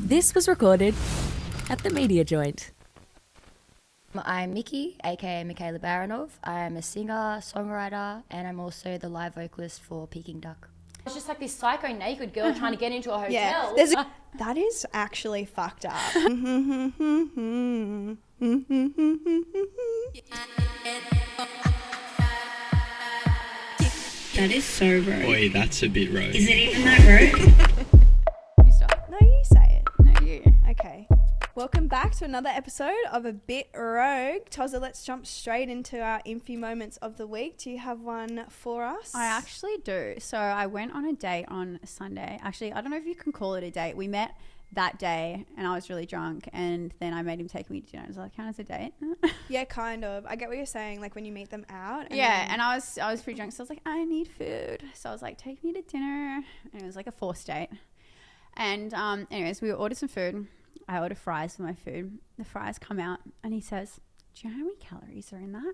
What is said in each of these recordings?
This was recorded at the Media Joint. I'm Micci, aka Michaela Baranov. I'm a singer, songwriter, and I'm also the live vocalist for Peking Duk. It's just like this psycho naked girl trying to get into a hotel. Yeah, that is actually fucked up. That is so rogue. Boy, that's a bit rogue. Is it even that rogue? You start. No, you say it. No, you. Okay. Welcome back to another episode of A Bit Rogue. Tozza, let's jump straight into our infy moments of the week. Do you have one for us? I actually do. So I went on a date on Sunday. Actually, I don't know if you can call it a date. We met that day and I was really drunk, and then I made him take me to dinner. Does that count as a date? Yeah, kind of. I get what you're saying, like when you meet them out. And I was pretty drunk, so I was like, I need food. So I was like, take me to dinner. And it was like a forced date. And anyways, we ordered some food. I ordered fries for my food. The fries come out and he says, do you know how many calories are in that?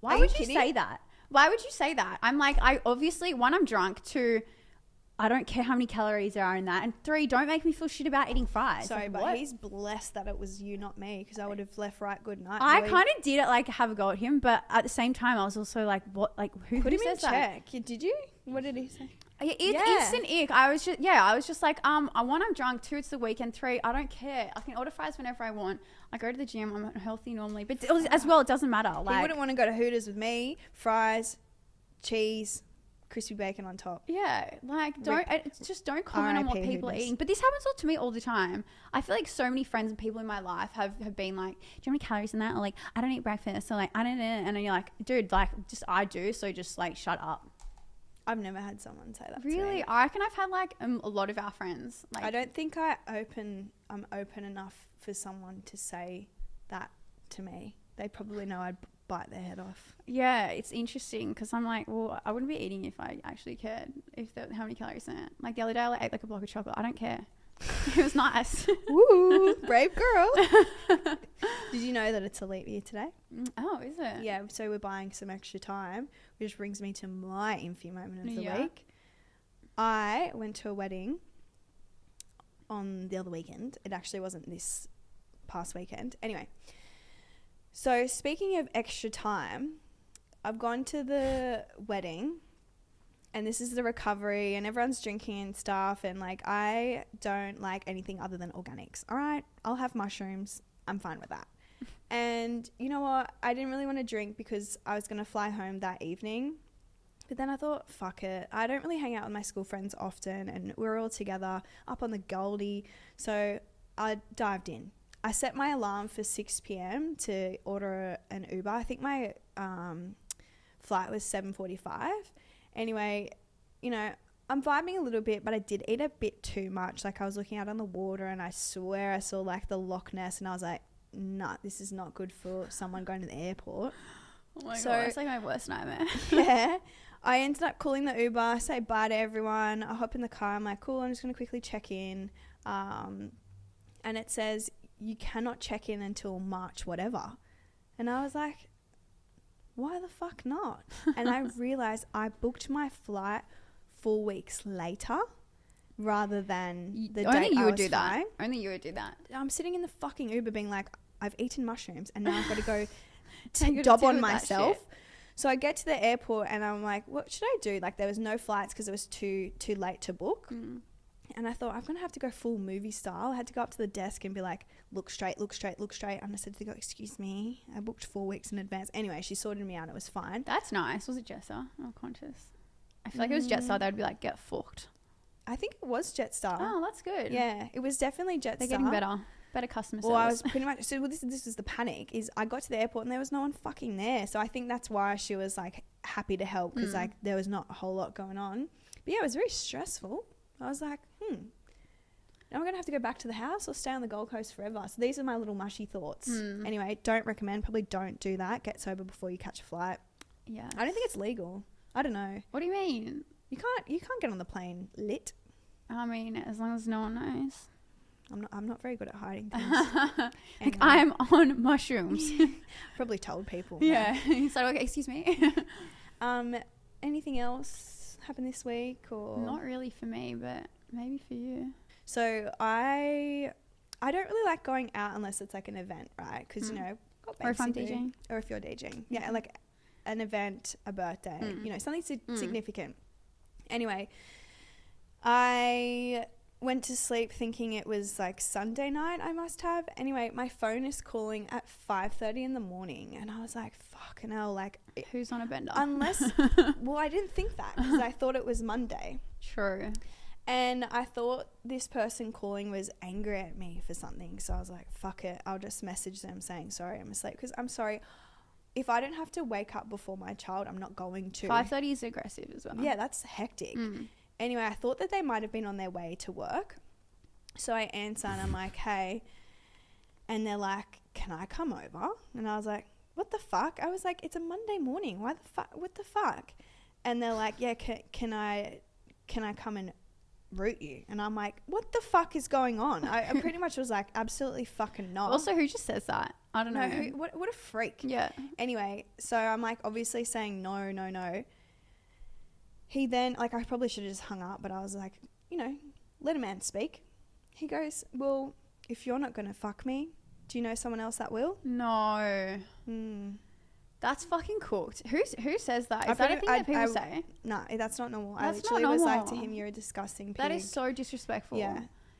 Why would you say that? Why would you say that? I'm like, I obviously, one, I'm drunk. Two, I don't care how many calories there are in that. And three, don't make me feel shit about eating fries. Sorry, like, but what? he's blessed that it was you, not me, because I would have left right good night. I boy. kind of did it, like have a go at him, but at the same time, I was also like, what? Like, who Put him in says that? check. Did you? What did he say? It's an ick. I was just like, one, I'm drunk. Two, it's the weekend. Three, I don't care. I can order fries whenever I want. I go to the gym. I'm healthy normally, but as well, it doesn't matter. Like, He wouldn't want to go to Hooters with me. Fries, cheese, crispy bacon on top. yeah, like just don't comment on what RIP people are Hooters. eating. But this happens to me all the time. I feel like so many friends and people in my life have been like, do you know how many calories in that? Or like, I don't eat breakfast. Or like, I don't. And then you're like, dude, like, just I do. So just like, shut up. I've never had someone say that to Really? me. I reckon I've had like a lot of our friends. Like, I don't think I'm open enough for someone to say that to me. They probably know I'd bite their head off. Yeah, it's interesting because I'm like, well, I wouldn't be eating if I actually cared how many calories in it. Like the other day, I ate like a block of chocolate. I don't care. It was nice. Woo, brave girl. Did you know that it's a leap year today? Oh, is it? Yeah, so we're buying some extra time, which brings me to my infy moment of the Yeah. week. I went to a wedding on the other weekend. It actually wasn't this past weekend. Anyway, so speaking of extra time, I've gone to the wedding and this is the recovery and everyone's drinking and stuff, and like I don't like anything other than organics. All right, I'll have mushrooms. I'm fine with that. And you know what? I didn't really want to drink because I was going to fly home that evening. But then I thought, fuck it. I don't really hang out with my school friends often, and we're all together up on the Goldie. So I dived in. I set my alarm for 6 p.m. to order an Uber. I think my flight was 7:45. Anyway, you know, I'm vibing a little bit, but I did eat a bit too much. Like I was looking out on the water and I swear I saw like the Loch Ness and I was like, nah, this is not good for someone going to the airport. Oh my So- god, it's like my worst nightmare. Yeah. I ended up calling the Uber. I say bye to everyone. I hop in the car. I'm like, cool, I'm just going to quickly check in. And it says, you cannot check in until March whatever. And I was like, why the fuck not? And I realized I booked my flight 4 weeks later rather than the Only date you I would was do that. flying. Only you would do that. I'm sitting in the fucking Uber being like, I've eaten mushrooms and now I've got to go Take a dob deal on with that myself. shit. So I get to the airport and I'm like, what should I do? Like there was no flights because it was too late to book. And I thought, I'm going to have to go full movie style. I had to go up to the desk and be like, look straight, look straight, look straight. And I said to the girl, excuse me, I booked 4 weeks in advance. Anyway, she sorted me out. It was fine. That's nice. Was it Jessa? Oh, conscious. I feel like it was Jetstar. They'd be like, get fucked. I think it was Jetstar. Oh, that's good. Yeah, it was definitely Jetstar. They're getting better. Better customer service. Well, I was pretty much, so this was the panic, is I got to the airport and there was no one fucking there. So I think that's why she was like happy to help because like there was not a whole lot going on. But yeah, it was very stressful. I was like, now I'm going to have to go back to the house or stay on the Gold Coast forever. So these are my little mushy thoughts. Anyway, don't recommend, probably don't do that. Get sober before you catch a flight. Yeah. I don't think it's legal. I don't know. What do you mean? You can't get on the plane lit. I mean, as long as no one knows. I'm not very good at hiding things. Like, Anyway. I'm on mushrooms. Probably told people. Yeah. So, okay, excuse me. Anything else happen this week or? Not really for me, but maybe for you. So I don't really like going out unless it's like an event, right? Because you know, got Or if I'm babes to do, DJing. or if you're DJing, yeah, like an event, a birthday, you know, something significant. Anyway, I went to sleep thinking it was like Sunday night. I must have. Anyway, my phone is calling at 5:30 in the morning, and I was like, "Fucking hell!" Like, Who's on a bender? unless, well, I didn't think that because I thought it was Monday. True. And I thought this person calling was angry at me for something. So I was like, fuck it. I'll just message them saying, sorry, I'm asleep. Because I'm sorry. If I don't have to wake up before my child, I'm not going to. 5:30 is aggressive as well. Yeah, that's hectic. Anyway, I thought that they might have been on their way to work. So I answer and I'm like, hey. And they're like, can I come over? And I was like, what the fuck? I was like, it's a Monday morning. Why the fuck? What the fuck? And they're like, yeah, can I come and root you? And I'm like, what the fuck is going on? I pretty much was like, absolutely fucking not. Also, who just says that? I don't know. What a freak. Yeah. Anyway, so I'm like obviously saying no. He then, like, I probably should have just hung up, but I was like, you know, let a man speak. He goes, well, if you're not going to fuck me, do you know someone else that will? No. That's fucking cooked. Who says that? Is that a thing that people say? No, that's not normal. That's I literally not was like to normal. him, you're a disgusting pig. That is so disrespectful. Yeah.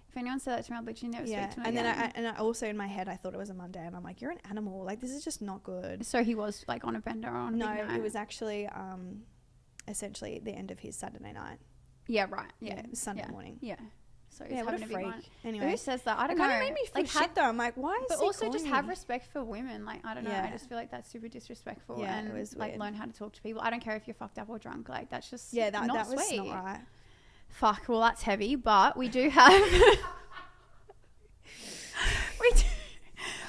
If anyone said that to me, I'd literally never speak to him and again. then I also in my head I thought it was a Monday, and I'm like, you're an animal. Like, this is just not good. So he was like on a bender on a No, big night. it was actually essentially the end of his Saturday night. Yeah, right. Yeah. It was Sunday morning. Yeah. So he's Yeah, what a having a big freak. one. Anyway, Who says that? I it don't know. kind of made me feel shit though. I'm like, why is But he also just calling have me? respect for women. Like, I don't know. Yeah. I just feel like that's super disrespectful. Yeah, and it was like weird. learn how to talk to people. I don't care if you're fucked up or drunk. Like, that's just Yeah, that not was sweet. not right. Fuck. Well, that's heavy, but we do have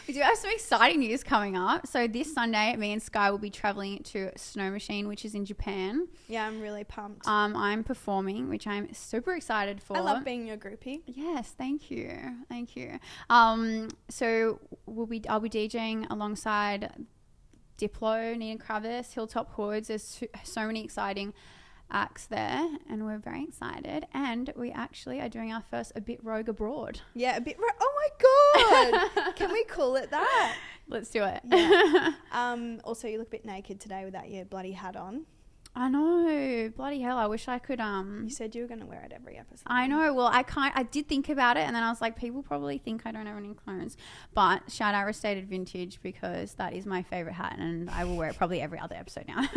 we do have some exciting news coming up. So this Sunday, me and Skye will be traveling to Snow Machine, which is in Japan. Yeah, I'm really pumped. I'm performing, which I'm super excited for. I love being your groupie. Yes, thank you. So I'll be DJing alongside Diplo, Nina Kravis, Hilltop Hoods. There's so many exciting acts there, and we're very excited. And we actually are doing our first A Bit Rogue Abroad. Yeah, a bit. Oh my god! Can we call it that? Let's do it. Yeah. Also, you look a bit naked today without your bloody hat on. I know, bloody hell. I wish I could. You said you were going to wear it every episode. I know. Well, I did think about it, and then I was like, people probably think I don't have any clothes. But shout out Restated Vintage, because that is my favorite hat, and I will wear it probably every other episode now.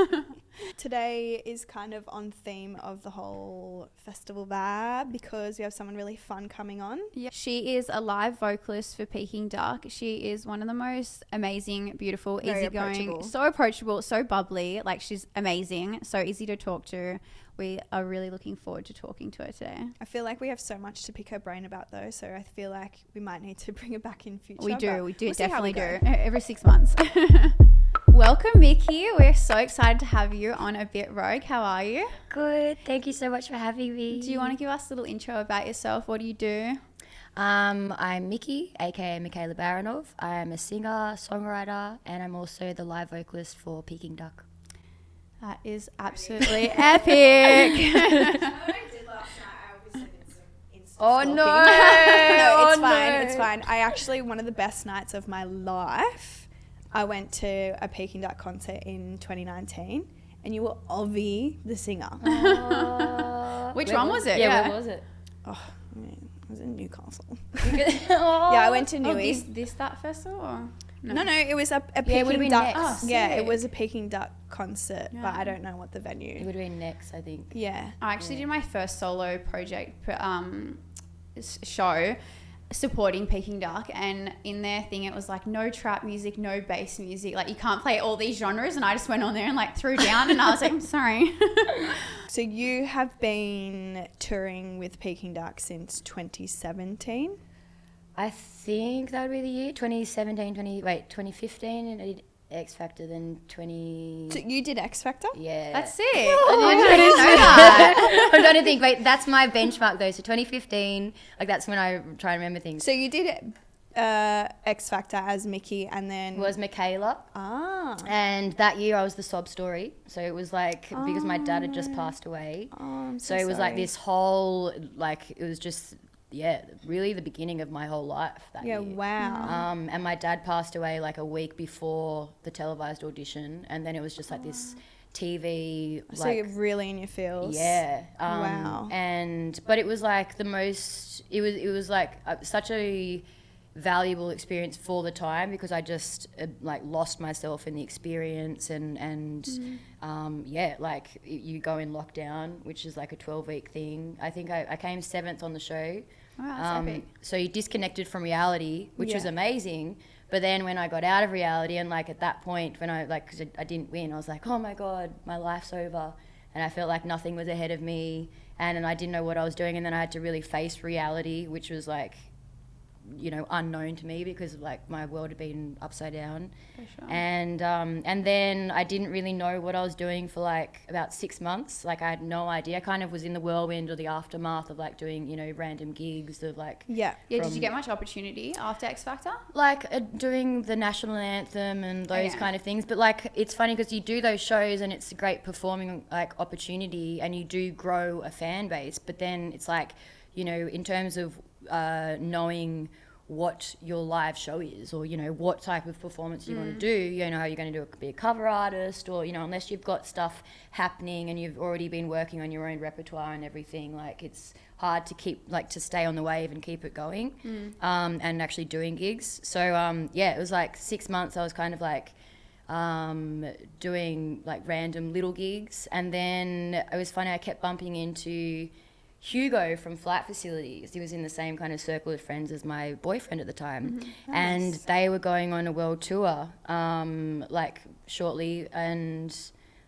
Today is kind of on theme of the whole festival vibe, because we have someone really fun coming on. Yeah. She is a live vocalist for Peking Duk. She is one of the most amazing, beautiful, Very easygoing, approachable. so approachable, so bubbly. Like, she's amazing, so easy to talk to. We are really looking forward to talking to her today. I feel like we have so much to pick her brain about though, so I feel like we might need to bring her back in future. We but do we'll see how we definitely go. do. Every 6 months. Welcome, Micci. We're so excited to have you on A Bit Rogue. How are you? Good. Thank you so much for having me. Do you want to give us a little intro about yourself? What do you do? I'm Micci, aka Michaela Baranov. I'm a singer, songwriter, and I'm also the live vocalist for Peking Duk. That is absolutely epic. Oh no! No, it's fine. It's fine. I actually, one of the best nights of my life, I went to a Peking Duk concert in 2019, and you were Ovi, the singer. Which one was it? Yeah, where was it? Oh, man, I was in Newcastle. Oh. Yeah, I went to Oh, Newey. that festival? Or? No, it was a would've Peking been Duk. next. Yeah, sick. it was a Peking Duk concert, but Yeah. I don't know what the It venue. would have been next, I think. Yeah. I actually did my first solo project show supporting Peking Duk, and in their thing it was like no trap music, no bass music, like you can't play all these genres, and I just went on there and like threw down and I was like, I'm sorry. So you have been touring with Peking Duk since 2017? I think that would be the year 2015, and I did X Factor, then 20. So you did X Factor? Yeah. That's sick. I didn't know that. I'm trying to think. Wait, that's my benchmark though. So 2015, like that's when I try and remember things. So you did X Factor as Micci, and then It was Michaela, and that year I was the sob story. So it was like because my dad had just passed away. I'm So it was like sorry. this whole it was just really the beginning of my whole life that year. Wow. And my dad passed away like a week before the televised audition, and then it was just like this TV. So you're really in your feels. Yeah. Wow. But it was like the most. It was like such a valuable experience for the time, because I just like lost myself in the experience, and like you go in lockdown, which is like a 12-week thing. I think I came 7th on the show. Wow, that's epic. So you disconnected from reality, which was amazing. But then when I got out of reality, and like at that point when I like, 'cause I didn't win, I was like, oh my God, my life's over. And I felt like nothing was ahead of me, and I didn't know what I was doing. And then I had to really face reality, which was like, you know, unknown to me, because like my world had been upside down. For sure. And then I didn't really know what I was doing for like about 6 months. Like I had no idea. I kind of was in the whirlwind or the aftermath of like doing, you know, random gigs of like Yeah. Yeah, did you get much opportunity after X Factor? like doing the national anthem and those kind of things. But like it's funny because you do those shows and it's a great performing like opportunity, and you do grow a fan base. But then it's like, you know, in terms of knowing what your live show is, or you know what type of performance you want to do, you know, are you going to be a cover artist, or you know, unless you've got stuff happening and you've already been working on your own repertoire and everything, like it's hard to keep like to stay on the wave and keep it going, and actually doing gigs. So it was like 6 months I was kind of like doing like random little gigs, and then it was funny, I kept bumping into Hugo from Flight Facilities. He was in the same kind of circle of friends as my boyfriend at the time. And they were going on a world tour like shortly, and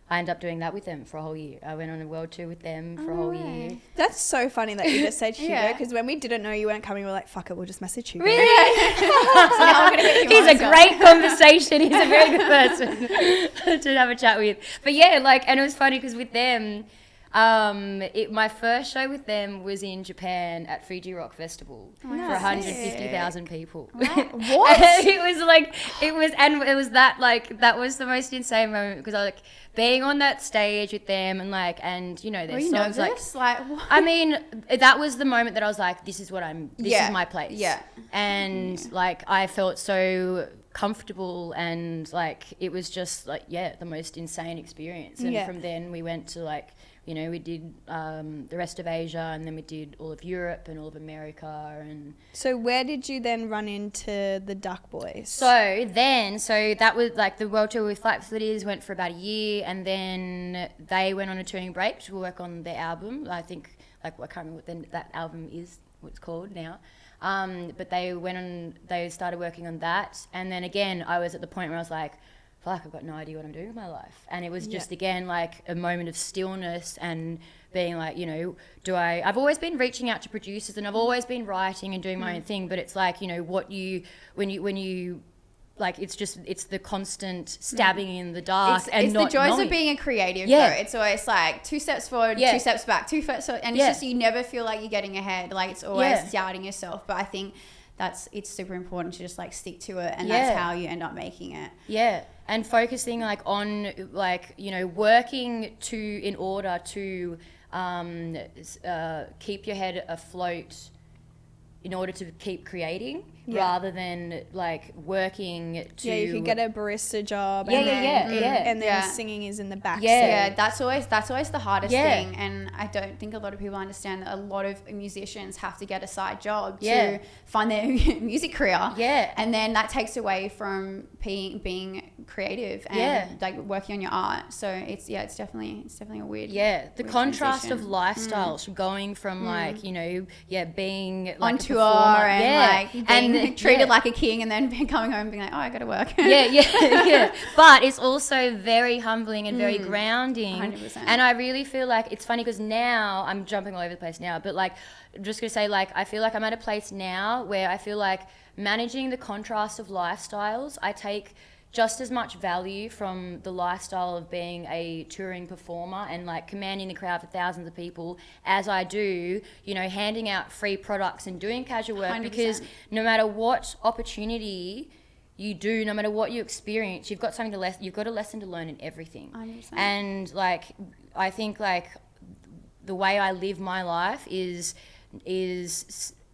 I ended up doing that with them for a whole year. I went on a world tour with them for a whole year. That's so funny that you just said Hugo, Yeah. because when we didn't know you weren't coming, we were like, fuck it, we'll just message Hugo. So now I'm gonna get you He's on, a so- great conversation. He's a very good person to have a chat with. But yeah, like, and it was funny because with them, my first show with them was in Japan at Fuji Rock Festival for 150,000 people. What? it was that was the most insane moment, because I was like being on that stage with them, and like, and you know, Were their you songs nervous? Like, what? I mean, that was the moment that I was like, this is my place. Yeah. And like, I felt so comfortable, and like, it was just like, the most insane experience. And from then we went to like, you know, we did the rest of Asia, and then we did all of Europe and all of America. And So where did you then run into the Duck Boys? so that was like the world tour with Flight Facilities went for about a year, and then they went on a touring break to work on their album. I think, like, I can't remember what that album is, what it's called now. But they started working on that. And then again, I was at the point where I was like, fuck, I've got no idea what I'm doing with my life. And it was just, again, like a moment of stillness, and being like, you know, I've always been reaching out to producers, and I've always been writing and doing my own thing, but it's like, you know, when you like, it's the constant stabbing in the dark, It's not the joys knowing. of being a creative, Yeah. though. It's always like 2 steps forward, Yeah. 2 steps back, 2 steps forward, and it's just, you never feel like you're getting ahead. Like, it's always doubting yourself. But I think it's super important to just like stick to it, and that's how you end up making it. Yeah. And focusing like on like, you know, working in order to keep your head afloat in order to keep creating, rather than like working to... Yeah, you could get a barista job. Yeah, and then, And then Yeah. singing is in the back Yeah, seat. that's always the hardest Yeah. thing, and I don't think a lot of people understand that a lot of musicians have to get a side job Yeah. to fund their music career. Yeah. And then that takes away from being creative and like working on your art. So it's definitely a weird the weird contrast transition. of lifestyles from going from like, you know, being like on a tour performer, and like being treated yeah. like a king, and then coming home and being like, oh, I gotta work. yeah. But it's also very humbling and very grounding. 100%. And I really feel like it's funny because now I'm jumping all over the place now, but like, I'm just gonna say, like, I feel like I'm at a place now where I feel like managing the contrast of lifestyles, I take just as much value from the lifestyle of being a touring performer and like commanding the crowd for thousands of people as I do, you know, handing out free products and doing casual work 100%. because no matter what opportunity you do, no matter what you experience, you've got you've got a lesson to learn in everything. 100%. And like, I think like the way I live my life is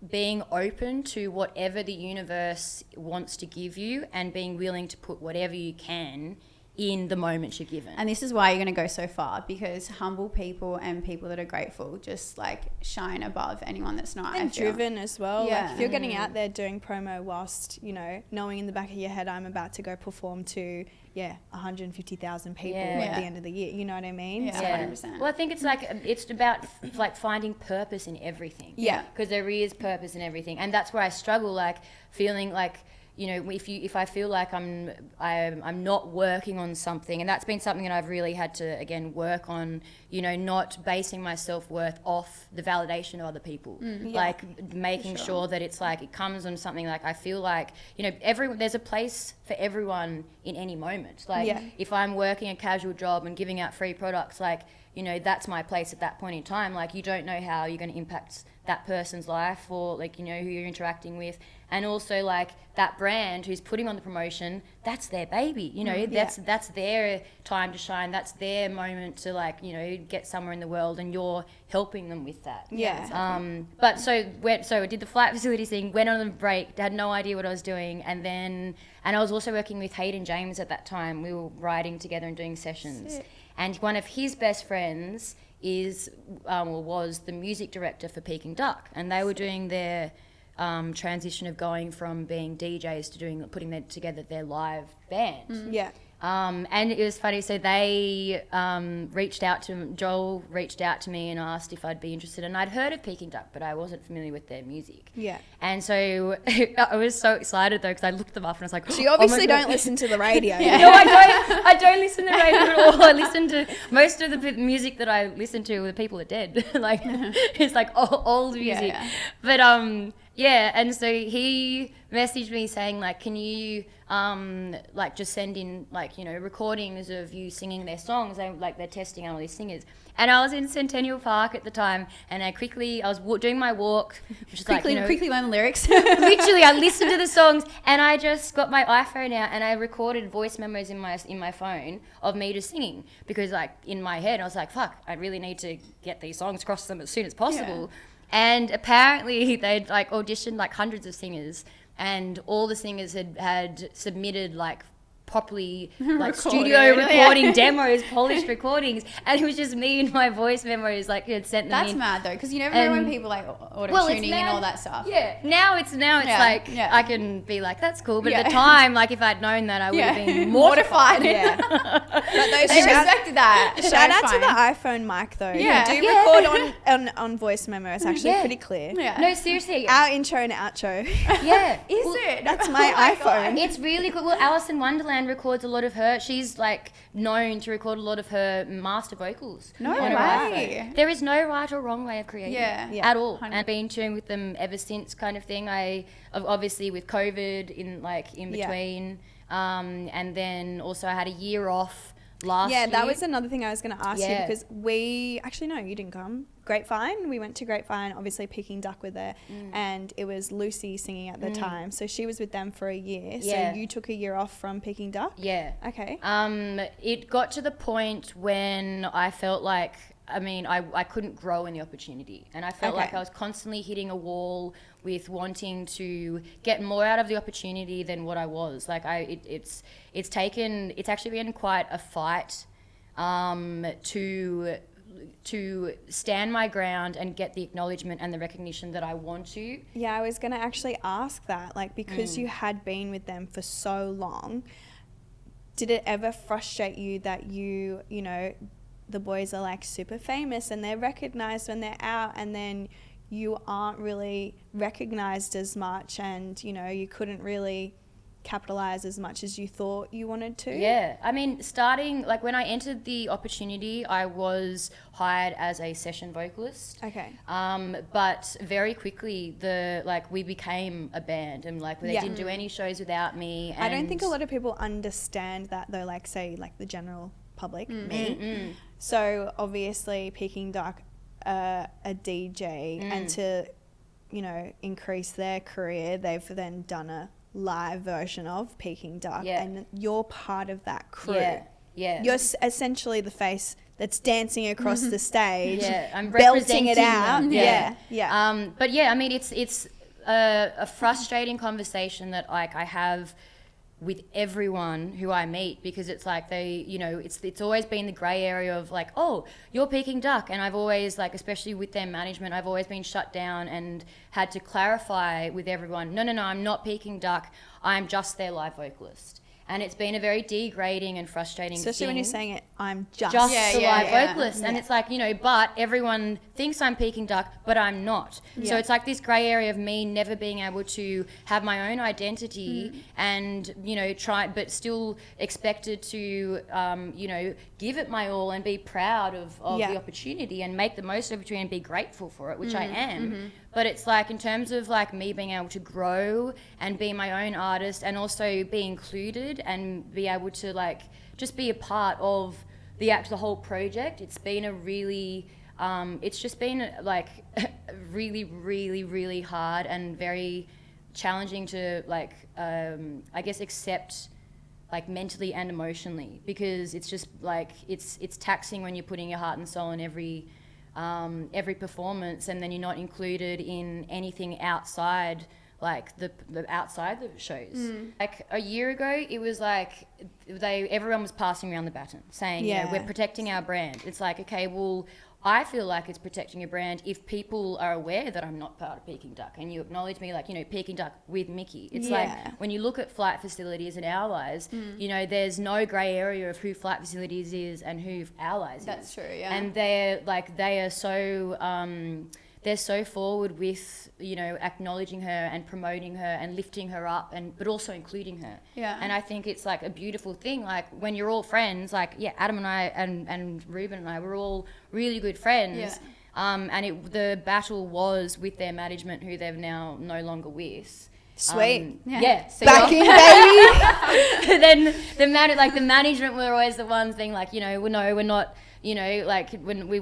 being open to whatever the universe wants to give you and being willing to put whatever you can in the moment you're given. And this is why you're going to go so far, because humble people and people that are grateful just like shine above anyone that's not. And driven as well. Yeah. Like if you're getting out there doing promo whilst, you know, knowing in the back of your head, I'm about to go perform to, 150,000 people at the end of the year. You know what I mean? Yeah, So, 100%. Well, I think it's about like finding purpose in everything. Yeah. Because there is purpose in everything, and that's where I struggle. Like feeling like, you know, if I feel like I'm not working on something, and that's been something that I've really had to again work on. You know, not basing my self-worth off the validation of other people. Like making sure that it's like it comes on something like I feel like, you know, there's a place for everyone in any moment. Like if I'm working a casual job and giving out free products, like, you know, that's my place at that point in time. Like you don't know how you're going to impact that person's life, or like, you know, who you're interacting with. And also like that brand who's putting on the promotion, that's their baby, you know, that's their time to shine. That's their moment to like, you know, get somewhere in the world, and you're helping them with that. Yeah. But so I did the flight facilities thing, went on a break, had no idea what I was doing. And I was also working with Hayden James at that time. We were writing together and doing sessions. Sick. And one of his best friends was the music director for Peking Duk, and they were doing their transition of going from being DJs to putting together their live band. Yeah. And it was funny. So they Joel reached out to me and asked if I'd be interested. And I'd heard of Peking Duk, but I wasn't familiar with their music. Yeah. And so I was so excited though, because I looked them up and I was like, So you obviously don't listen to the radio. No, I don't. I don't listen to radio at all. I listen to most of the music that I listen to. The people are dead. Like it's like old music. Yeah. But and so he messaged me saying like, can you like just send in like, you know, recordings of you singing their songs. They're testing out all these singers. And I was in Centennial Park at the time, and I was doing my walk, which is Quickly learn the lyrics. literally, I listened to the songs, and I just got my iPhone out and I recorded voice memos in my phone of me just singing, because like in my head I was like, fuck, I really need to get these songs across them as soon as possible. Yeah. And apparently they'd like auditioned like hundreds of singers, and all the singers had submitted like properly like studio recording demos, polished recordings, and it was just me and my voice memos like had sent them That's in. mad though, because you never know when people like auto-tuning and all that stuff. Yeah, now it's like I can be like, that's cool, but at the time, like if I'd known that, I would have been mortified. Yeah. But those They respected that. Shout out to the iPhone mic though. Yeah. You do record on voice memo. It's actually pretty clear. Yeah. No, seriously. Our intro and outro. Yeah. Is it? That's my iPhone. It's really cool. Well, Alice in Wonderland records a lot of her. She's like known to record a lot of her master vocals. No on her way. iPhone. There is no right or wrong way of creating at all. 100%. And I've been tuned with them ever since, kind of thing. I obviously with COVID in between, and then also I had a year off last year. Yeah, that was another thing I was going to ask you, because you didn't come. Grapevine, we went to Grapevine, obviously Peking Duk were there, and it was Lucy singing at the time, so she was with them for a year. So you took a year off from Peking Duk? Yeah. Okay. It got to the point when I felt like, I couldn't grow in the opportunity, and I felt like I was constantly hitting a wall with wanting to get more out of the opportunity than what I was. Like it's actually been quite a fight to stand my ground and get the acknowledgement and the recognition that I want to. Yeah, I was going to actually ask that, like, because you had been with them for so long, did it ever frustrate you that you know, the boys are like super famous and they're recognized when they're out, and then you aren't really recognized as much, and, you know, you couldn't really capitalize as much as you thought you wanted to? Yeah, starting like when I entered the opportunity, I was hired as a session vocalist. Okay. But very quickly we became a band, and like they didn't do any shows without me. And I don't think a lot of people understand that though, like say like the general public, me. So obviously Peking Duk, a DJ, and to, you know, increase their career, they've then done a live version of Peking Duk, and you're part of that crew. You're essentially the face that's dancing across the stage, I'm belting it representing out. them. Yeah. But yeah, I mean, it's a frustrating conversation that like I have with everyone who I meet, because it's like they, you know, it's always been the grey area of like, oh, you're Peking Duk, and I've always like, especially with their management, I've always been shut down and had to clarify with everyone, no, I'm not Peking Duk, I'm just their live vocalist. And it's been a very degrading and frustrating Especially when thing. you're saying it, I'm just the live vocalist. Yeah. And it's like, you know, but everyone thinks I'm Peking Duk, but I'm not. So it's like this grey area of me never being able to have my own identity and, you know, but still expected to, you know, give it my all and be proud of the opportunity and make the most of it and be grateful for it, which I am. But it's like, in terms of like me being able to grow and be my own artist and also be included and be able to like just be a part of the whole project, it's been a really, it's just been like really, really, really hard and very challenging to like, I guess, accept like mentally and emotionally, because it's just like, it's taxing when you're putting your heart and soul in every performance, and then you're not included in anything outside like the outside the shows. Like a year ago, it was like everyone was passing around the baton saying, you know, we're protecting our brand. It's like, okay, well, I feel like it's protecting a brand if people are aware that I'm not part of Peking Duk and you acknowledge me like, you know, Peking Duk with Micci. It's like when you look at Flight Facilities and Allies, you know, there's no grey area of who Flight Facilities is and who Allies is. That's true, yeah. And they are so they're so forward with, you know, acknowledging her and promoting her and lifting her up, but also including her. Yeah. And I think it's like a beautiful thing. Like when you're all friends, like Adam and I and Ruben and I were all really good friends. Yeah. And the battle was with their management, who they're now no longer with. Sweet. So Back in, baby. then the management were always the ones being like, you know, well, no, we're not. You know, like when we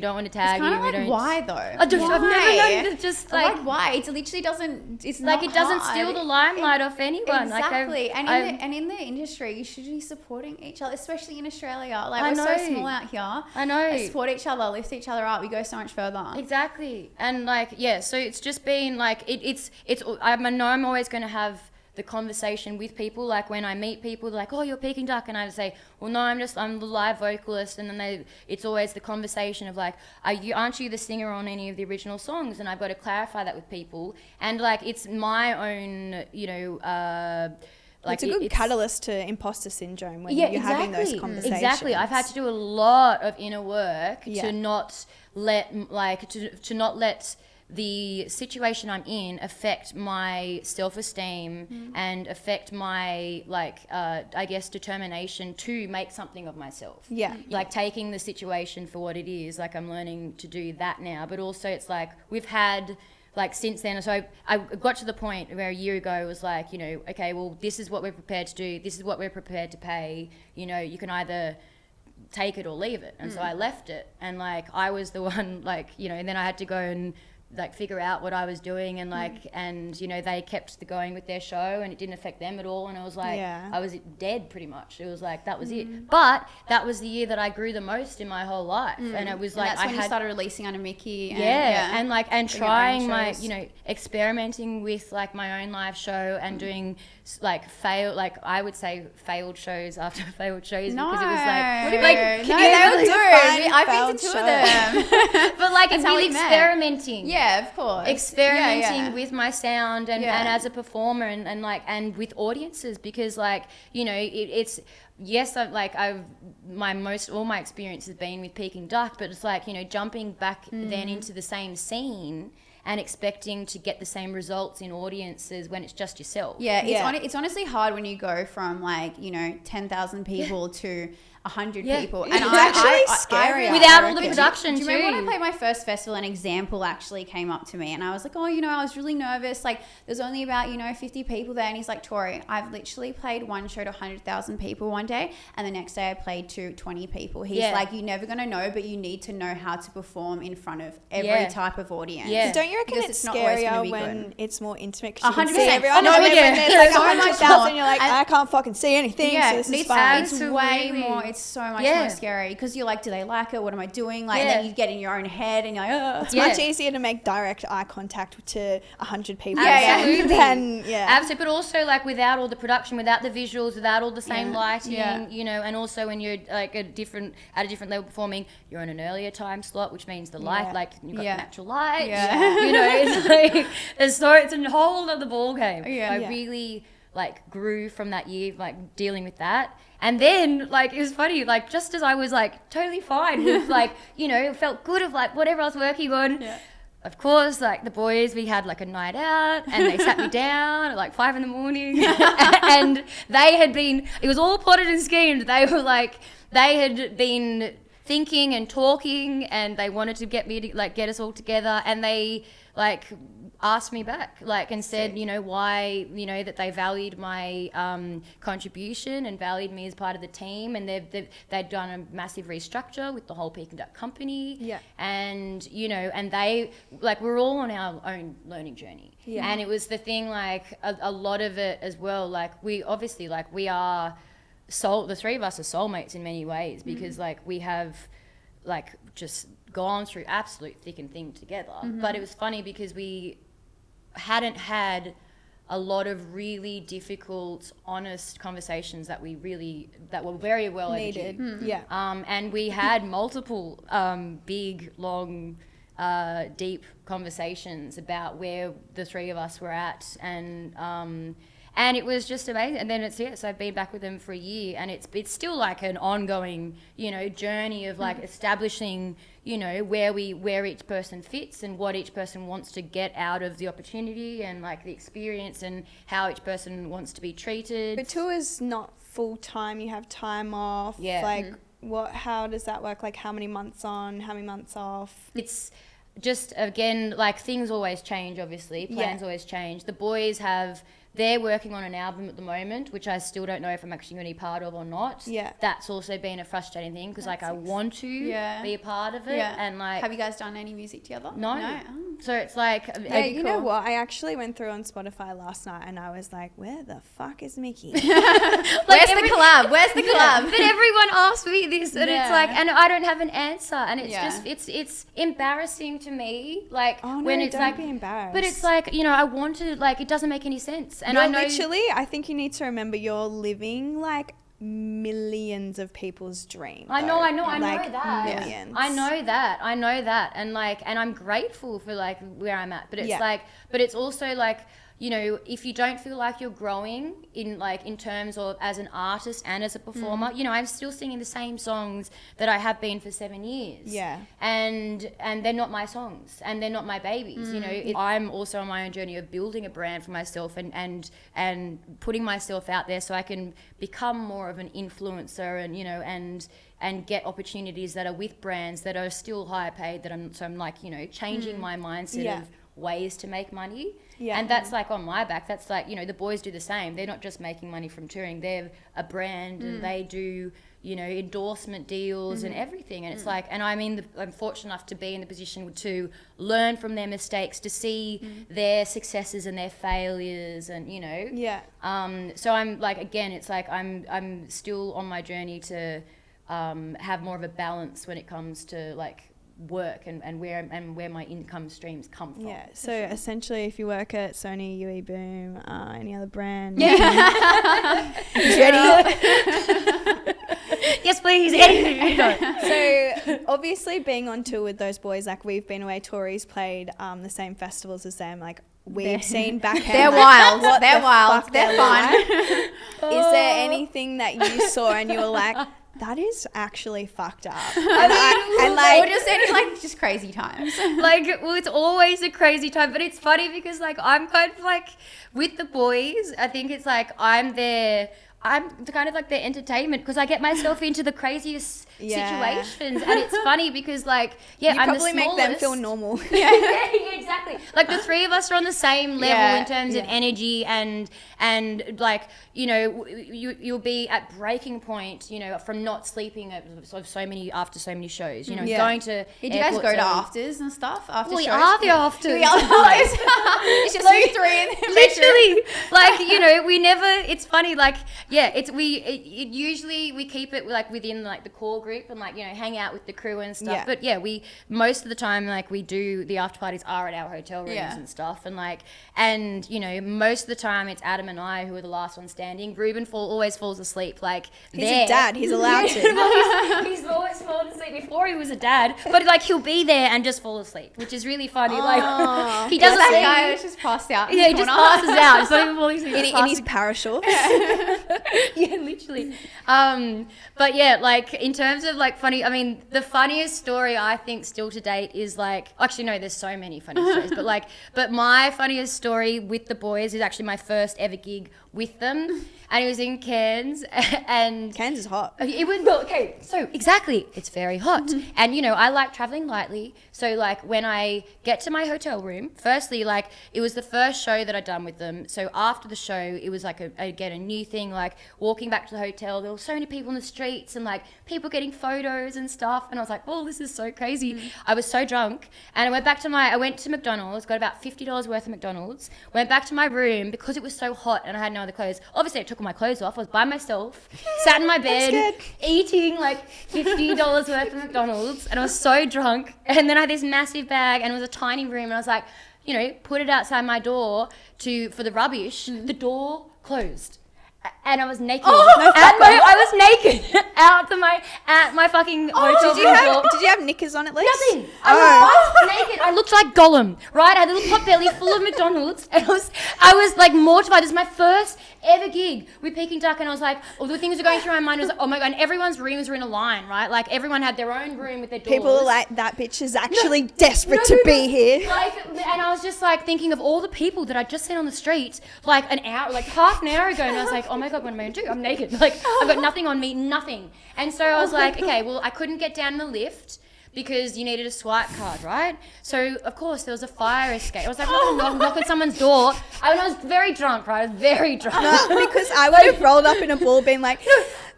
don't want to tag you. It's kind of we like, don't. why though? I've never known. It's just like why? It literally doesn't. It's like not it doesn't hard. steal the limelight off anyone. Exactly. Like and in the industry, you should be supporting each other, especially in Australia. Like I we're know. so small out here. I know. We support each other, lift each other up. We go so much further. Exactly. And like so it's just been like it's. I know I'm always going to have the conversation with people. Like when I meet people, they're like, oh, you're Peking Duk, and I say, well, no, I'm the live vocalist. And then it's always the conversation of like, aren't you the singer on any of the original songs? And I've got to clarify that with people. And like it's my own, you know, like it's a good catalyst to imposter syndrome when you're having those conversations. Exactly. I've had to do a lot of inner work to not let to not let the situation I'm in affect my self-esteem and affect my I guess determination to make something of myself. Like taking the situation for what it is. Like I'm learning to do that now, but also it's like we've had like since then, so I got to the point where a year ago it was like, you know, okay, well, this is what we're prepared to do, this is what we're prepared to pay, you know, you can either take it or leave it. And so I left it, and like I was the one, like, you know, and then I had to go and like figure out what I was doing, and like and you know, they kept going with their show and it didn't affect them at all, and I was like I was dead pretty much. It was like that was it. But that was the year that I grew the most in my whole life, and it was like that's when you started releasing under Micci and like and trying my, shows. you know, experimenting with like my own live show and doing like I would say failed shows after failed shows, because it was like they were good. I've been to 2 of them. but like That's it's how really we met. experimenting. Yeah, of course. Experimenting with my sound and as a performer and like and with audiences, because like, you know, it's yes, all my experience has been with Peking Duk, but it's like, you know, jumping back then into the same scene and expecting to get the same results in audiences when it's just yourself. It's honestly hard when you go from like, you know, 10,000 people to 100 people, and it's actually scary without all the production. Do you remember when I played my first festival? An example actually came up to me, and I was like, oh, you know, I was really nervous. Like, there's only about, you know, 50 people there, and he's like, Tori, I've literally played one show to 100,000 people one day, and the next day I played to 20 people. He's like, you're never gonna know, but you need to know how to perform in front of every type of audience. Don't you reckon it's not always gonna scarier be when good. it's more intimate? 100%. Everyone. When there's like so much 100,000, you're like, I can't fucking see anything. Yeah, so this is it's fine. way more. it's so much more scary because you're like, do they like it? What am I doing? Like, and then you get in your own head and you're like, oh. It's much easier to make direct eye contact to 100 people Absolutely. than Absolutely, but also like without all the production, without the visuals, without all the same lighting, you know, and also when you're like at a different level performing, you're on an earlier time slot, which means the light, like you've got natural light, you know, it's like it's a whole other ball game. I really like grew from that year, like dealing with that. And then like it was funny, like just as I was like totally fine with like, you know, felt good of like whatever I was working on. Of course, like the boys, we had like a night out and they sat me down at like 5 a.m. and they had been, it was all plotted and schemed. They were like, they had been thinking and talking and they wanted to get me to like get us all together, and they like asked me back like and said, you know, why, you know, that they valued my contribution and valued me as part of the team, and they'd done a massive restructure with the whole Peking Duk company, and you know, and they like we're all on our own learning journey, and it was the thing like a lot of it as well, like we obviously like we are the three of us are soulmates in many ways because like we have like just gone through absolute thick and thin together. But it was funny because we hadn't had a lot of really difficult, honest conversations that were very well needed. And we had multiple big, long, deep conversations about where the three of us were at, and it was just amazing. And then so I've been back with them for a year, and it's still like an ongoing, you know, journey of like establishing, you know, where each person fits and what each person wants to get out of the opportunity and like the experience and how each person wants to be treated. But tour is not full time. You have time off. Like how does that work? Like how many months on, how many months off? It's just, again, like things always change, obviously. Plans always change. The boys they're working on an album at the moment, which I still don't know if I'm actually going to be part of or not. That's also been a frustrating thing because like I want to be a part of it. And like, have you guys done any music together? No. So it's like, you know what? I actually went through on Spotify last night and I was like, where the fuck is Micci? Where's the collab? Where's the collab? But everyone asks me this, and it's like, and I don't have an answer, and it's just it's embarrassing to me. Like when it's don't like, be embarrassed. but it's like, you know, I want to, like, it doesn't make any sense. And I know literally, I think you need to remember you're living like millions of people's dream. I know like, that. Millions. I know that. And like, and I'm grateful for like where I'm at. But it's like, but it's also like, you know, if you don't feel like you're growing in terms of as an artist and as a performer, you know, I'm still singing the same songs that I have been for 7 years. And they're not my songs and they're not my babies. You know, I'm also on my own journey of building a brand for myself and putting myself out there so I can become more of an influencer and, you know, and get opportunities that are with brands that are still higher paid, I'm like, you know, changing my mindset of ways to make money. And that's like on my back. That's like, you know, the boys do the same. They're not just making money from touring. They're a brand and they do, you know, endorsement deals and everything. And it's like, and I mean, I'm fortunate enough to be in the position to learn from their mistakes, to see their successes and their failures and, you know. So I'm like, again, it's like I'm still on my journey to have more of a balance when it comes to like work and where my income streams come from. So essentially, if you work at Sony, UE Boom, any other brand, ready? Yes, please. So obviously, being on tour with those boys, like we've been away. Tori's played the same festivals as them. Like we've seen backhand. They're wild. They're wild. They're fun. Is there anything that you saw and you were like, that is actually fucked up? And like, or just any like just crazy times. Like, well, it's always a crazy time, but it's funny because like I'm kind of like with the boys. I think it's like I'm kind of like their entertainment because I get myself into the craziest situations, and it's funny because like I'm probably the make them feel normal. Exactly. Like the three of us are on the same level in terms of energy and like, you know, you'll be at breaking point, you know, from not sleeping after so many shows, you know, going to. Did you guys go to afters and stuff after shows? We are the afters. It's just you three in the literally, like, you know, we never. It's funny, like, Yeah, usually we keep it like within like the core group and like, you know, hang out with the crew and stuff. Yeah. But yeah, we most of the time like we do the after parties are at our hotel rooms and stuff, and like, and you know, most of the time it's Adam and I who are the last one standing. Ruben always falls asleep like He's a dad. He's allowed to. Well, he's always fallen asleep before he was a dad, but like he'll be there and just fall asleep, which is really funny. Like he doesn't. That guy was just passed out. Yeah, he just passes out. It's not even falling asleep. In his parashorts. Yeah, literally. But yeah, like in terms of like funny, I mean, the funniest story I think still to date is like, actually no, there's so many funny stories, but my funniest story with the boys is actually my first ever gig with them, and it was in Cairns, and Cairns is hot. it was, well, okay, so exactly, it's very hot, and you know, I like traveling lightly, so like when I get to my hotel room, firstly, like it was the first show that I'd done with them, so after the show, it was like again a new thing, like walking back to the hotel, there were so many people in the streets and like people getting photos and stuff, and I was like, oh, this is so crazy. I was so drunk, and I went to McDonald's, got about $50 worth of McDonald's, went back to my room because it was so hot and I had no other clothes. Obviously, I took all my clothes off. I was by myself, sat in my bed, eating like $50 worth of McDonald's, and I was so drunk. And then I had this massive bag, and it was a tiny room, and I was like, you know, put it outside my door for the rubbish. The door closed. And I was naked. I was naked at my fucking hotel room. Did you have knickers on at least? Nothing. I was naked. I looked like Gollum, right? I had a little pot belly full of McDonald's, and I was like mortified. This is my first ever gig with Peking Duk, and I was like, all the things that were going through my mind was like, oh my god, and everyone's rooms were in a line, right? Like everyone had their own room with their doors. People are like, that bitch is actually desperate to be here. Like, and I was just like thinking of all the people that I'd just seen on the street like half an hour ago, and I was like, oh my god, what am I gonna do? I'm naked. Like I've got nothing on me, nothing. And so I was like, okay, well, I couldn't get down the lift because you needed a swipe card, right? So of course there was a fire escape. I was like, knock on someone's door. I was very drunk, right? I was very drunk. No, because I would have rolled up in a ball being like,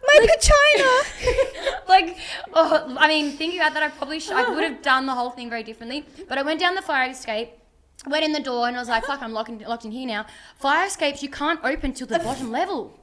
my vagina. Like, I mean, thinking about that, I would have done the whole thing very differently. But I went down the fire escape, went in the door, and I was like, fuck, I'm locked in here now. Fire escapes you can't open till the bottom level.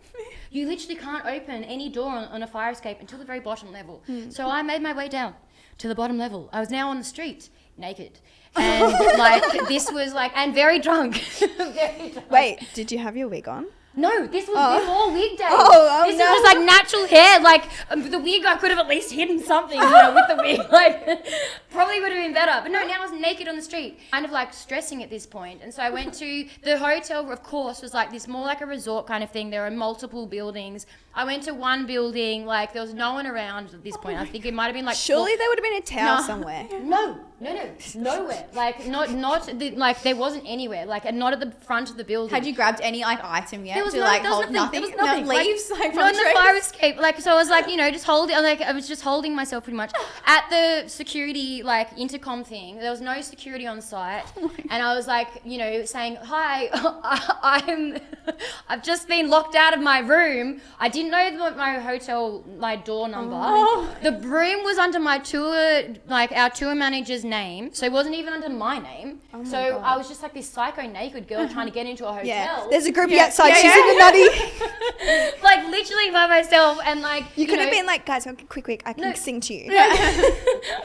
You literally can't open any door on a fire escape until the very bottom level. So I made my way down to the bottom level. I was now on the street, naked. And like, this was like, and very drunk. Very drunk. Wait, did you have your wig on? No, this was before wig day. This was no. just like natural hair. Like the wig, I could have at least hidden something, you know, with the wig. Like probably would have been better. But no, now I was naked on the street, kind of like stressing at this point. And so I went to the hotel. Of course, was like this more like a resort kind of thing. There are multiple buildings. I went to one building. Like there was no one around at this point. I think it might have been like surely there would have been a towel somewhere. No, nowhere. Like like there wasn't anywhere. Like and not at the front of the building. Had you grabbed any like item yet? There was to no, like there was hold nothing. nothing. There was nothing. No leaves like from no, the in the fire escape. Like so, I was like, you know, just holding. Like I was just holding myself pretty much at the security like intercom thing. There was no security on site, and I was like, you know, saying, "Hi, I've just been locked out of my room. I didn't know my hotel door number. The room was under my our tour manager's name, so it wasn't even under my name. So I was just like this psycho naked girl trying to get into a hotel. Yeah, there's a groupie outside. She's in the nutty. Like literally by myself, and like you could have been like, guys, quick, I can sing to you.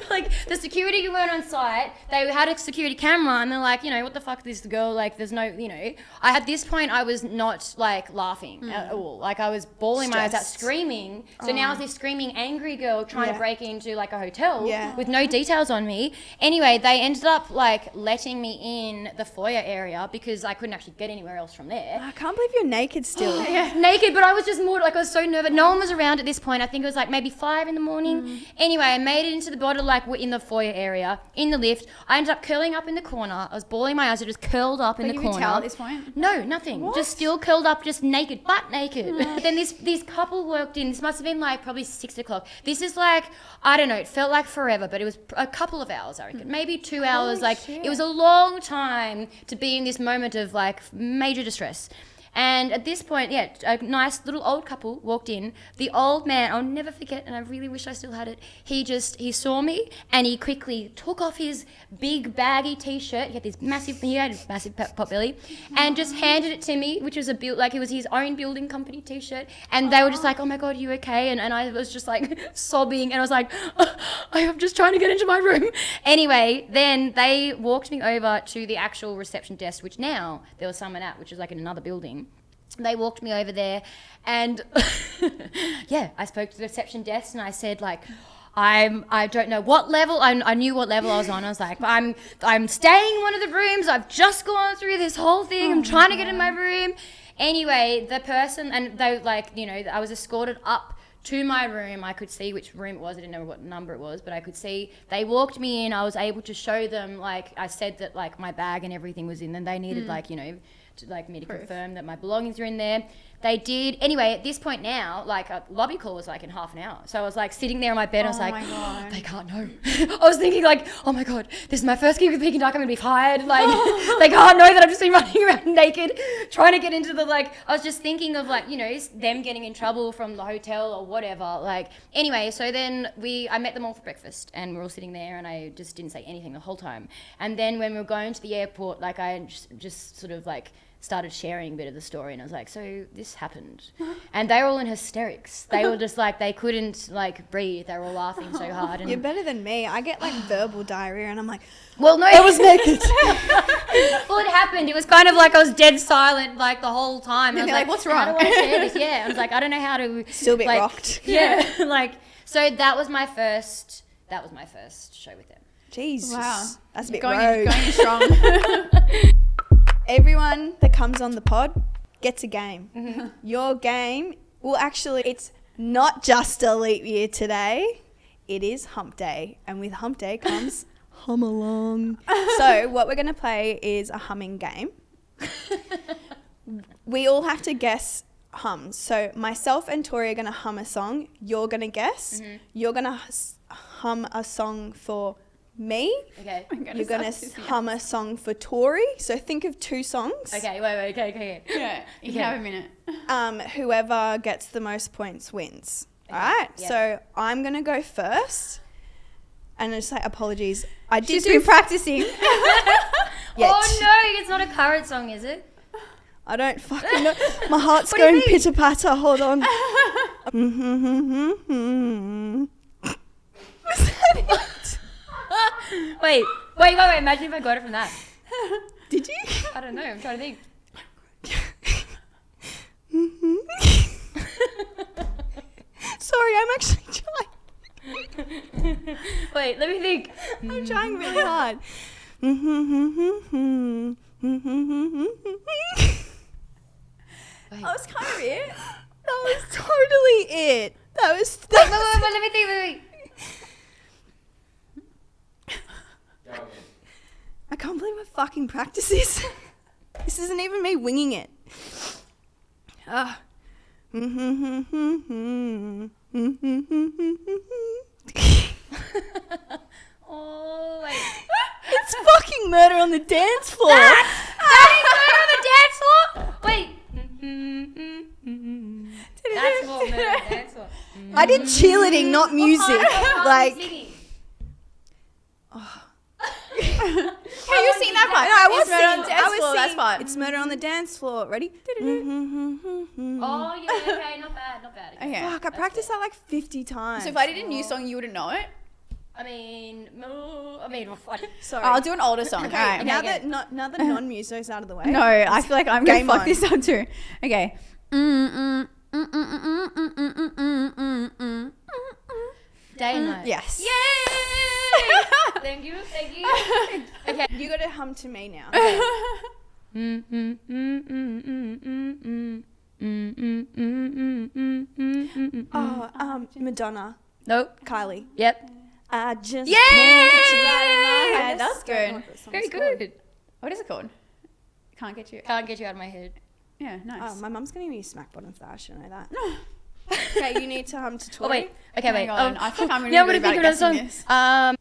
Like the security weren't on site. They had a security camera, and they're like, you know, what the fuck is this girl? Like, there's no, you know. At this point, I was not like laughing at all. Like I was bawling my eyes out, screaming. So now I was this screaming, angry girl trying to break into like a hotel with no details on me. Anyway, they ended up like letting me in the foyer area because I couldn't actually get anywhere else from there. I can't believe you're naked still. Naked, but I was just more like I was so nervous. No one was around at this point. I think it was like maybe 5 a.m. Anyway, I made it into the bottle like in the foyer area in the lift. I ended up curling up in the corner. I was bawling my eyes. I just curled up in the corner. You could tell at this point? No, nothing. What? Just still curled up, just naked, butt naked. Then this couple walked in. This must have been like probably 6 o'clock. This is like, I don't know, it felt like forever, but it was a couple of hours, I reckon. Maybe 2 hours. It was a long time to be in this moment of like major distress. And at this point, yeah, a nice little old couple walked in. The old man, I'll never forget, and I really wish I still had it. He saw me and he quickly took off his big baggy t-shirt. He had a massive pot belly, and just handed it to me, which was it was his own building company t-shirt. And they were just like, "Oh my God, are you okay?" And I was just like sobbing, and I was like, "I'm just trying to get into my room." Anyway, then they walked me over to the actual reception desk, which now there was someone at, which is like in another building. They walked me over there, and yeah, I spoke to the reception desk, and I said like, I don't know what level. I knew what level I was on. I was like, I'm staying in one of the rooms. I've just gone through this whole thing. I'm trying to get in my room. Anyway, the person, and they I was escorted up to my room. I could see which room it was. I didn't know what number it was, but I could see. They walked me in. I was able to show them, like, I said that like my bag and everything was in. And they needed me to confirm that my belongings are in there. They did. Anyway, at this point now, like a lobby call was like in half an hour. So I was like sitting there on my bed. I was like, they can't know. I was thinking like, oh my God, this is my first gig with Peking Duk. I'm going to be fired. Like they can't know that I've just been running around naked trying to get into the I was just thinking of them getting in trouble from the hotel or whatever. Anyway, so then I met them all for breakfast and we're all sitting there and I just didn't say anything the whole time. And then when we were going to the airport, I just sort of started sharing a bit of the story and I was like, so this happened. And they were all in hysterics. They were just they couldn't breathe. They were all laughing so hard. And You're better than me. I get verbal diarrhea and I'm like, well, no. I was naked. Well, it happened. It was kind of I was dead silent the whole time. I was like, what's how wrong? do I share this? Yeah. I was like, I don't know how to. Still a bit rocked. Yeah. So that was my first show with them. Jesus. Wow. That's a bit going rogue. strong. Everyone that comes on the pod gets a game. Mm-hmm. Your game, it's not just a leap year today. It is hump day. And with hump day comes hum along. So what we're going to play is a humming game. We all have to guess hums. So myself and Tori are going to hum a song. You're going to guess. Mm-hmm. You're going to hum a song for me. Okay. You're going to hum a song for Tori. So think of two songs. Okay, wait, okay. Yeah, you can have a minute. Whoever gets the most points wins. Okay. All right? Yep. So I'm going to go first. And I just apologies. She's been practicing. Oh, no, it's not a current song, is it? I don't fucking know. My heart's going pitter-patter. Hold on. Was that it? Wait. Imagine if I got it from that. Did you? I don't know. I'm trying to think. Sorry, I'm actually trying. Wait, let me think. I'm trying really hard. That was kind of it. That was totally it. Wait, let me think. I can't believe I fucking practice this. This isn't even me winging it. Oh, wait. It's fucking Murder on the Dance Floor. That is Murder on the Dance Floor? Wait. That's more Murder on the Dance Floor. I did cheerleading, not music. Have you seen that part? No, I was It's Murder on the singing. Dance Floor, that's part. It's Murder on the Dance Floor. Ready? Oh, yeah, okay, not bad. Okay. Fuck, I practiced that 50 times. So if I did a new song, you wouldn't know it? Sorry. I'll do an older song. Okay, All right. now that non-muso's out of the way. No, I feel like I'm going to fuck on. this up too. Okay. Day and night. Yes. Yay! Thank you. Okay, you got to hum to me now. Madonna. Nope. Kylie. Yep. I just Yay! can't get you out of my head. That's good. Very good. What is it called? Can't get you. Can't get you out of my head. Yeah, nice. Oh, my mum's going to give me a smack bottom for that. I should know that. Okay, you need to hum to Tori. Oh, wait. Okay, wait. Hang on. I feel like I'm really now I'm good gonna about think of guessing another this. song.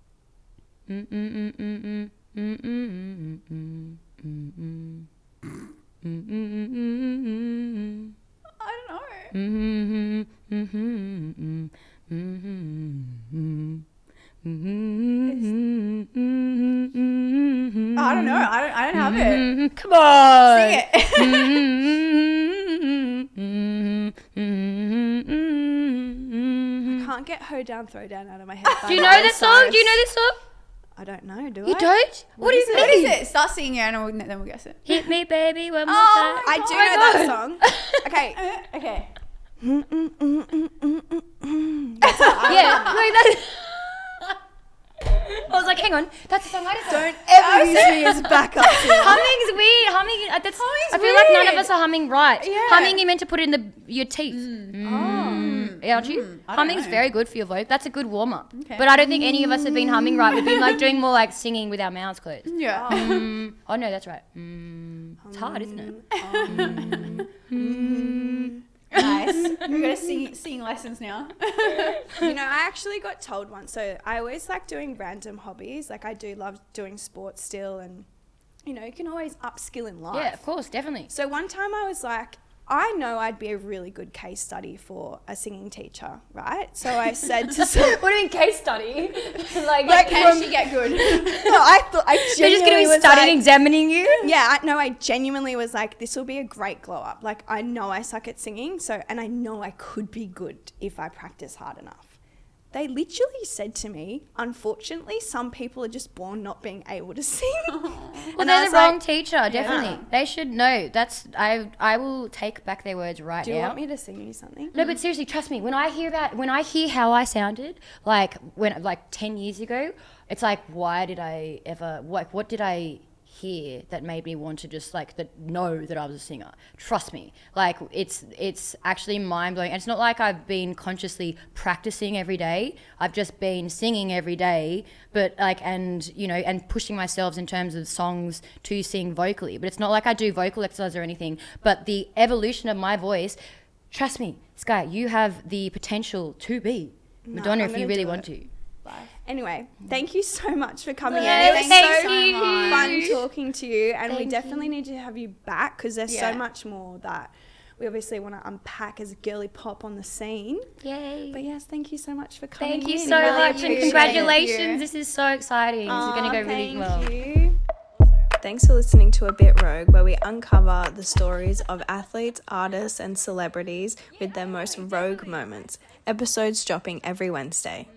I don't know. I don't have it. Come on. Sing it. I can't get Ho Down, Throw Down out of my head. Do you know this song? Do you know this song? I don't know. Do You I? don't? What is What is it? it? Start singing it and then we'll guess it. Hit me, baby, one more Oh, time. I do my know God. that song. Okay. Okay. Yeah, like that. I was like, hang on, that's the song I just Don't ever use me as backup singer. Humming's weird. Humming, that's. I feel like none of us are humming right. Yeah. Humming, you meant to put it in your teeth. Aren't you? I don't Humming's know. very good for your voice. That's a good warm up. Okay. But I don't think any of us have been humming right. We've been like doing more like singing with our mouths closed. Yeah. Oh no, that's right. It's hard, isn't it? Nice. We've got singing lessons now. You know, I actually got told once. So I always like doing random hobbies. Like I do love doing sports still, and you know, you can always upskill in life. Yeah, of course, definitely. So one time I was like, I know I'd be a really good case study for a singing teacher, right? So I said to some, What do you mean case study? Like, can she get good? no, I thought I They're just genuinely going to be was studying, like, examining you? yeah, I genuinely was like, this will be a great glow up. Like I know I suck at singing, and I know I could be good if I practice hard enough. They literally said to me, unfortunately, some people are just born not being able to sing. Well, And I they're was the wrong like, teacher, definitely. They should know. I will take back their words right do you now. want me to sing you something? No, but seriously, trust me. When I hear how I sounded, like 10 years ago, it's like, why did I ever? What did I hear that made me want to just know that I was a singer? Trust me, it's actually mind blowing. And it's not like I've been consciously practicing every day. I've just been singing every day, but and pushing myself in terms of songs to sing vocally. But it's not like I do vocal exercise or anything. But the evolution of my voice. Trust me, Skye, you have the potential to be Madonna I'm if you gonna really do want it. to. Anyway, thank you so much for coming Yeah, in. It was thank so you. fun talking to you, and we Thank definitely need to have you back because there's Yeah. so much more that we obviously want to unpack as girly pop on the scene. Yay. But yes, thank you so much for coming. Thank you in. so Really much, and appreciate it. congratulations. This is so exciting. This is going to go really well. Thank you. Thanks for listening to A Bit Rogue, where we uncover the stories of athletes, artists, and celebrities with their most rogue moments. Episodes dropping every Wednesday.